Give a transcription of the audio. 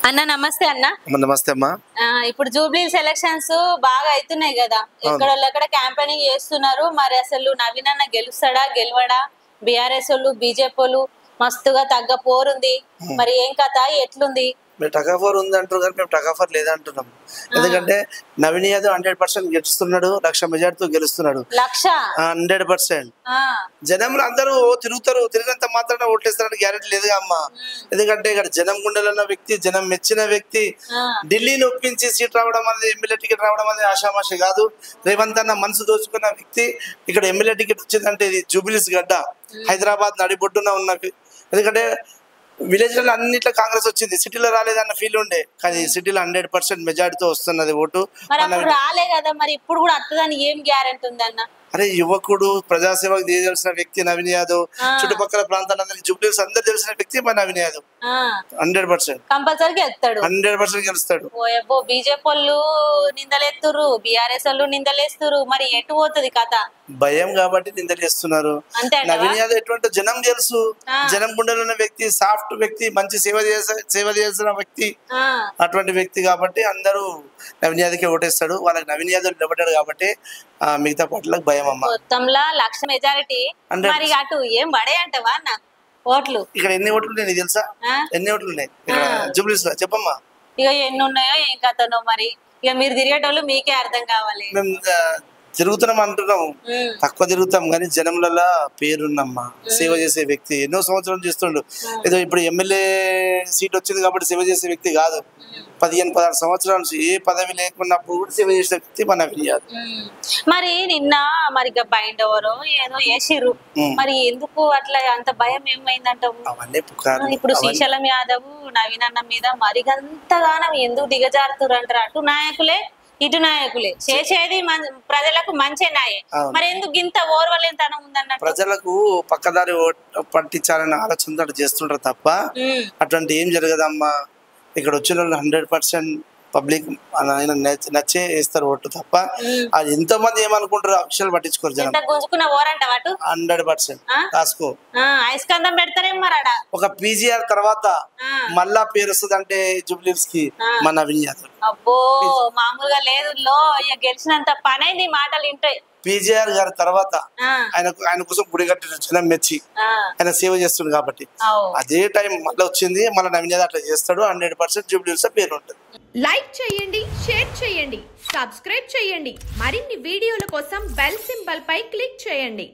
అన్న నమస్తే అన్న. నమస్తే అమ్మా. ఇప్పుడు జూబ్లీ సెలక్షన్స్ బాగా అవుతున్నాయి కదా, ఎక్కడ క్యాంపెయినింగ్ చేస్తున్నారు. మరి అసలు నవీన్ అన్న గెలుస్తాడా గెలవడా? బీఆర్ఎస్ వాళ్ళు బీజేపీ వాళ్ళు మస్తుగా తగ్గ పోరుంది. మరి ఏం కథ ఎట్లుంది? మీరు టకాఫర్ ఉంది అంటారు కానీ మేము టకాఫర్ లేదంటున్నాం. ఎందుకంటే నవీన్ యాదవ్ 100% గెలుస్తున్నాడు, 1,00,000 మెజార్టీతో గెలుస్తున్నాడు. 100%. జనంలో అందరూ తిరుగుతారు, తిరిగినంత మాత్రాన ఓట్లేస్తారని గ్యారెంటీ లేదుగా అమ్మా. ఎందుకంటే ఇక్కడ జనం గుండెలు ఉన్న వ్యక్తి, జనం మెచ్చిన వ్యక్తి, ఢిల్లీని ఒప్పించి సీట్ రావడం అనేది, ఎమ్మెల్యే టికెట్ రావడం అనేది ఆషామాషి కాదు. రేవంత్ అన్న మనసు దోచుకున్న వ్యక్తి. ఇక్కడ ఎమ్మెల్యే టికెట్ వచ్చిందంటే ఇది జూబిలీస్ గడ్డ, హైదరాబాద్ నడిబొడ్డున ఉన్న. ఎందుకంటే విలేజ్లలో అన్నిట్లో కాంగ్రెస్ వచ్చింది, సిటీలో రాలేదన్న ఫీల్ ఉండే. కానీ సిటీలో 100% మెజార్టీతో వస్తున్నది ఓటు. రాలే కదా, మరి ఇప్పుడు కూడా వస్తుందని ఏం గ్యారెంటీ ఉందన్న? అరే యువకుడు, ప్రజాసేవకు తెలిసిన వ్యక్తి నవీన్ యాదవ్. చుట్టుపక్కల ప్రాంతాలందరికీ జూబ్లీస్ అందరు తెలిసిన వ్యక్తి మన నవీన్ యాదవ్. 100% కంపల్సరీ గెలుస్తాడు. 100% గెలుస్తాడు. బీజేపీ వాళ్ళు నిందలేస్తురు, బీఆర్ఎస్ వాళ్ళు నిందలేస్తురు. మరి ఎటు పోతుంది కథ? భయం కాబట్టి నిందలేస్తున్నారు. నవీన్ యాదవ్ ఎటువంటి జనం తెలుసు, జనం గుండెలో ఉన్న వ్యక్తి, సాఫ్ట్ వ్యక్తి, మంచి సేవ చేసిన వ్యక్తి, అటువంటి వ్యక్తి కాబట్టి అందరూ నవీన్ యాదవ్కి ఓటేస్తాడు. వాళ్ళకి నవీన్ యాదవ్ నిలబడ్డాడు కాబట్టి మిగతా పార్టీలకు భయం అమ్మ. మొత్తంలో 1,00,000 మెజారిటీ. మరి అటు ఏం పడే అంటవా అన్న ఓట్లు? ఇక్కడ ఎన్ని ఓట్లు ఉన్నాయి నీకు తెలుసా? ఎన్ని ఓట్లు ఉన్నాయి ఇక్కడ జూబ్లీస్ లో చెప్పమ్మా. ఇక ఎన్ని ఉన్నాయో ఏం కథనో మరి. ఇక మీరు తిరిగేటోళ్ళు మీకే అర్థం కావాలి. మేము తిరుగుతున్నాం అంటున్నాం, తక్కువ తిరుగుతాం కానీ జనంలలో పేరున్నమ్మా. సేవ చేసే వ్యక్తి ఎన్నో సంవత్సరాలు చేస్తుండు. ఏదో ఇప్పుడు ఎమ్మెల్యే సీట్ వచ్చింది కాబట్టి సేవ చేసే వ్యక్తి కాదు. 15-16 సంవత్సరాల నుంచి ఏ పదవి లేకున్నప్పుడు కూడా సేవ చేసే వ్యక్తి మన నవీన్ యాదవ్. మరి నిన్న మరి బైండ్ ఎవరో ఏదో వేసిర్రు, మరి ఎందుకు అట్లా అంత భయం ఏమైందంటావు? అవన్నీ పుకారు. ఇప్పుడు శ్రీశైలం యాదవ్ నవీన్ అన్న మీద మరిగంతగానం ఎందుకు దిగజారుతురు అంటారు? అటు నాయకులే ఇటు నాయకులే చేసేది ప్రజలకు మంచి నాయే, మరి ఎందుకు ఇంత ఓర్వలేనితనం ఉందన్న? ప్రజలకు పక్కదారి పట్టించాలని ఆలోచనతో చేస్తుంటారు తప్ప అటువంటి ఏం జరగదమ్మా. ఇక్కడ వచ్చిన 100% పబ్లిక్ నచ్చే వేస్తారు ఓటు తప్ప అది ఎంతో మంది ఏమనుకుంటారు అక్షరాలు పట్టించుకోరు జనం. 100% రాసుకో. ఒక పీజీఆర్ తర్వాత మళ్ళా పేరు వస్తుంది అంటే జూబ్లీస్ కి మన నవీన్ యాదవ్. అబ్బో మామూలుగా లేదు, గెలిచినంత పని అయింది మాటలు వింటాయి. పీజీఆర్ గారి తర్వాత ఆయన కోసం గుడి కట్టిన జనం మెచ్చి ఆయన సేవ చేస్తుంది కాబట్టి అదే టైం మళ్ళీ వచ్చింది. మళ్ళీ నవీన్ యాదవ్ అట్లా చేస్తాడు. 100% జూబ్లీస్ పేరు ఉంటుంది. లైక్ చేయండి, షేర్ చేయండి, సబ్స్క్రైబ్ చేయండి. మరిన్ని వీడియోల కోసం బెల్ సింబల్ పై క్లిక్ చేయండి.